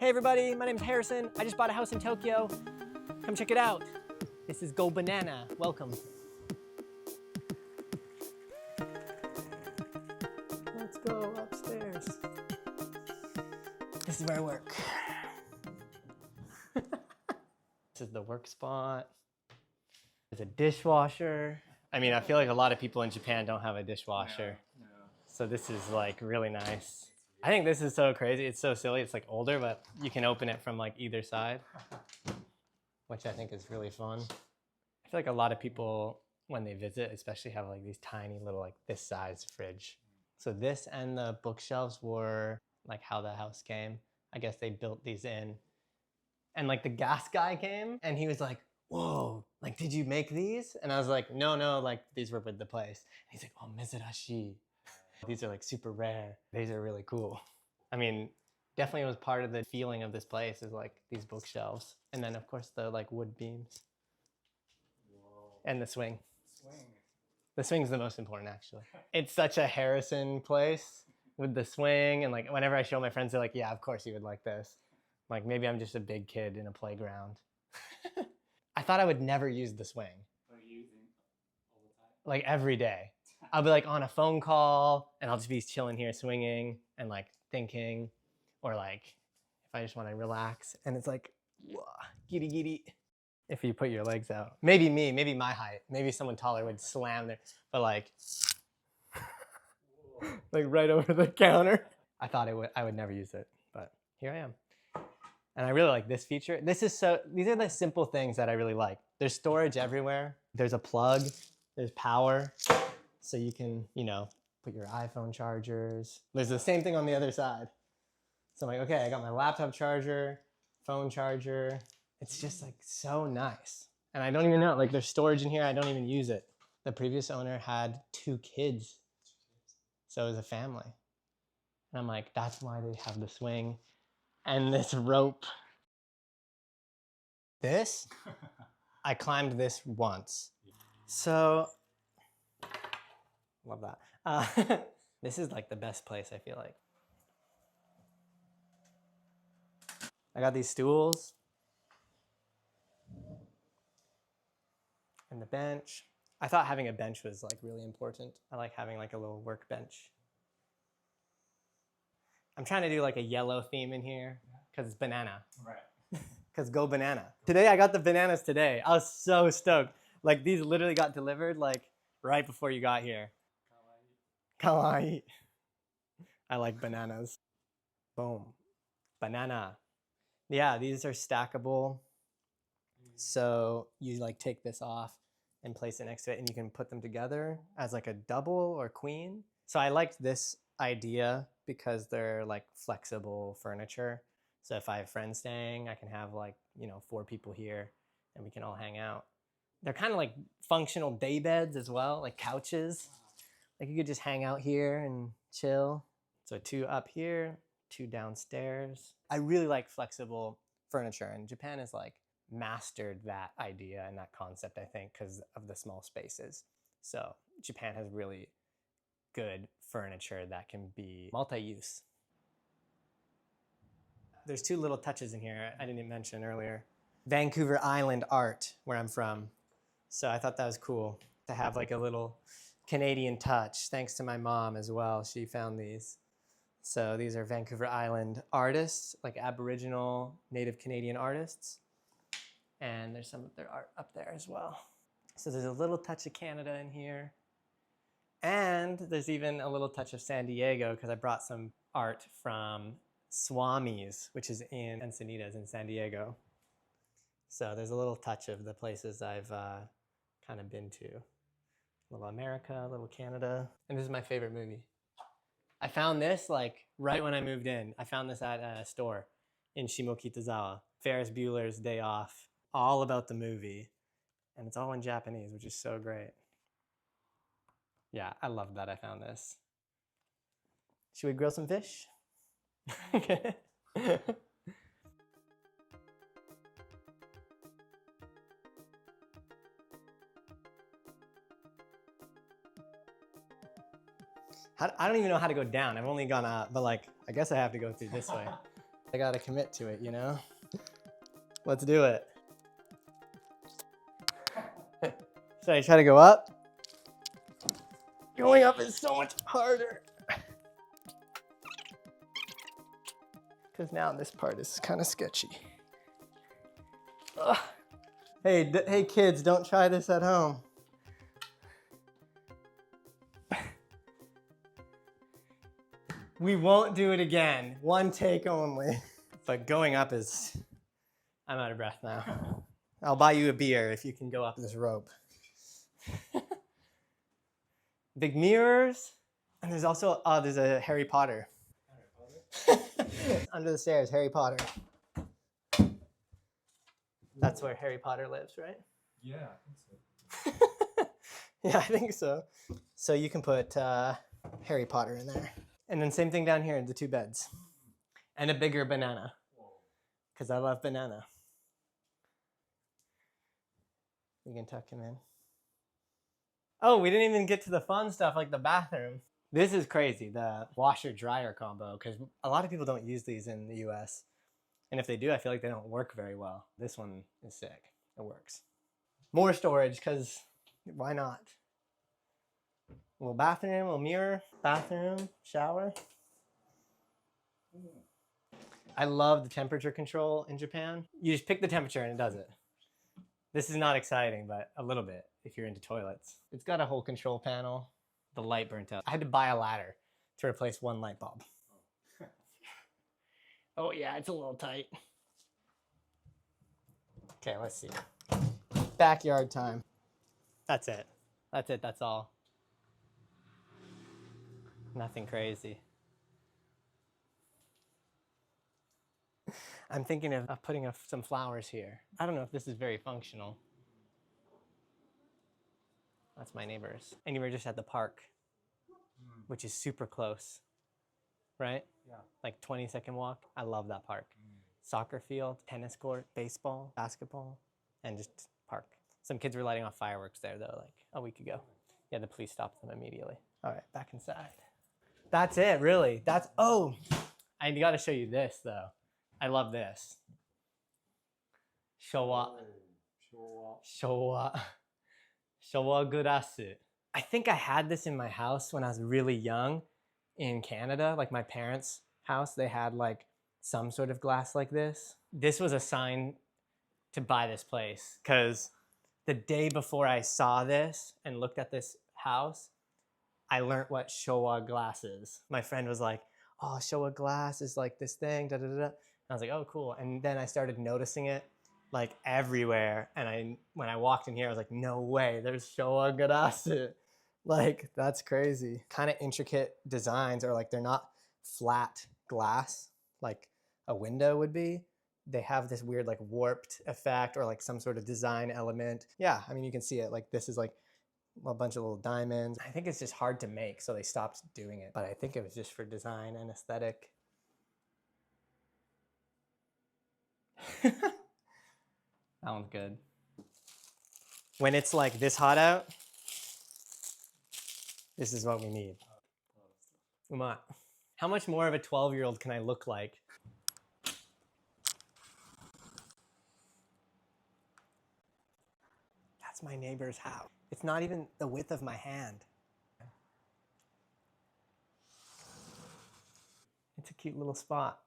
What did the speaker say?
Hey everybody, my name's Harrison. I just bought a house in Tokyo. Come check it out. This is Go Banana. Welcome. Let's go upstairs. This is where I work. This is the work spot. There's a dishwasher. I mean, I feel like a lot of people in Japan don't have a dishwasher. No. So this is like really nice. I think this is so crazy. It's so silly. It's like older, but you can open it from like either side, which I think is really fun. I feel like a lot of people, when they visit, especially have like these tiny little like this size fridge. So this and the bookshelves were like how the house came. I guess they built these in. And like the gas guy came and he was like, whoa, like, did you make these? And I was like, no, like these were with the place. And he's like, oh, mizurashi. These are like super rare. These are really cool. I mean, definitely was part of the feeling of this place is like these bookshelves. And then of course the like wood beams. Whoa. And the swing. The swing's the most important actually. It's such a Harrison place with the swing. And like whenever I show my friends, they're like, yeah, of course you would like this. Like maybe I'm just a big kid in a playground. I thought I would never use the swing. What are you using all the time? Like every day. I'll be like on a phone call and I'll just be chilling here swinging and like thinking, or like if I just want to relax and it's like, giddy giddy. If you put your legs out, maybe me, maybe my height, maybe someone taller would slam there, but like, like right over the counter. I thought I would never use it, but here I am. And I really like this feature. These are the simple things that I really like. There's storage everywhere. There's a plug, there's power. So you can, you know, put your iPhone chargers. There's the same thing on the other side. So I'm like, okay, I got my laptop charger, phone charger. It's just like so nice. And I don't even know, like there's storage in here, I don't even use it. The previous owner had 2 kids. So it was a family. And I'm like, that's why they have the swing and this rope. This, I climbed this once. So, love that. This is like the best place, I feel like. I got these stools. And the bench. I thought having a bench was like really important. I like having like a little workbench. I'm trying to do like a yellow theme in here because it's banana. Right. Because go banana. Today I got the bananas today. I was so stoked. Like these literally got delivered like right before you got here. Kawaii. I like bananas. Boom. Banana. Yeah, these are stackable. So you like take this off and place it next to it and you can put them together as like a double or queen. So I liked this idea because they're like flexible furniture. So if I have friends staying, I can have like, you know, 4 people here and we can all hang out. They're kind of like functional day beds as well, like couches. Like you could just hang out here and chill. So 2 up here, 2 downstairs. I really like flexible furniture, and Japan has like mastered that idea and that concept, I think, because of the small spaces. So Japan has really good furniture that can be multi-use. There's 2 little touches in here I didn't mention earlier. Vancouver Island art, where I'm from. So I thought that was cool to have like a little Canadian touch, thanks to my mom as well. She found these. So these are Vancouver Island artists, like Aboriginal Native Canadian artists. And there's some of their art up there as well. So there's a little touch of Canada in here. And there's even a little touch of San Diego because I brought some art from Swami's, which is in Encinitas in San Diego. So there's a little touch of the places I've kind of been to. A little America, a little Canada. And this is my favorite movie. I found this like right when I moved in. I found this at a store in Shimokitazawa. Ferris Bueller's Day Off. All about the movie. And it's all in Japanese, which is so great. Yeah, I love that I found this. Should we grill some fish? Okay. I don't even know how to go down. I've only gone up, but like, I guess I have to go through this way. I gotta commit to it, you know? Let's do it. Should I try to go up? Going up is so much harder. Because now this part is kind of sketchy. Ugh. Hey kids, don't try this at home. We won't do it again. One take only. But going up is, I'm out of breath now. I'll buy you a beer if you can go up this rope. Big mirrors. And there's also, there's a Harry Potter. Under the stairs, Harry Potter. That's where Harry Potter lives, right? Yeah, I think so. Yeah, I think so. So you can put Harry Potter in there. And then same thing down here, the 2 beds. And a bigger banana. Because I love banana. We can tuck him in. Oh, we didn't even get to the fun stuff like the bathroom. This is crazy, the washer-dryer combo, because a lot of people don't use these in the US. And if they do, I feel like they don't work very well. This one is sick. It works. More storage, because why not? A little bathroom, a little mirror, bathroom, shower. I love the temperature control in Japan. You just pick the temperature and it does it. This is not exciting, but a little bit if you're into toilets. It's got a whole control panel. The light burnt out. I had to buy a ladder to replace 1 light bulb. Oh yeah, it's a little tight. Okay, let's see. Backyard time. That's it. That's it, that's all. Nothing crazy. I'm thinking of putting some flowers here. I don't know if this is very functional. That's my neighbors. And you were just at the park, which is super close, right? Yeah. Like 20-second walk. I love that park. Soccer field, tennis court, baseball, basketball, and just park. Some kids were lighting off fireworks there though, like a week ago. Yeah, the police stopped them immediately. All right, back inside. That's it, really. Oh, I gotta show you this though. I love this. Showa. Showa gurasu. I think I had this in my house when I was really young in Canada. Like my parents' house, they had like some sort of glass like this. This was a sign to buy this place because the day before I saw this and looked at this house, I learned what Showa glass is. My friend was like, oh, Showa glass is like this thing, da da da. I was like, oh, cool. And then I started noticing it like everywhere. And when I walked in here, I was like, no way, there's Showa gurasu. Like, that's crazy. Kind of intricate designs, or like they're not flat glass like a window would be. They have this weird like warped effect or like some sort of design element. Yeah, I mean, you can see it. Like this is like a bunch of little diamonds. I think it's just hard to make, so they stopped doing it. But I think it was just for design and aesthetic. That one's good. When it's like this hot out, this is what we need. Uma, how much more of a 12-year-old can I look like? That's my neighbor's house. It's not even the width of my hand. It's a cute little spot.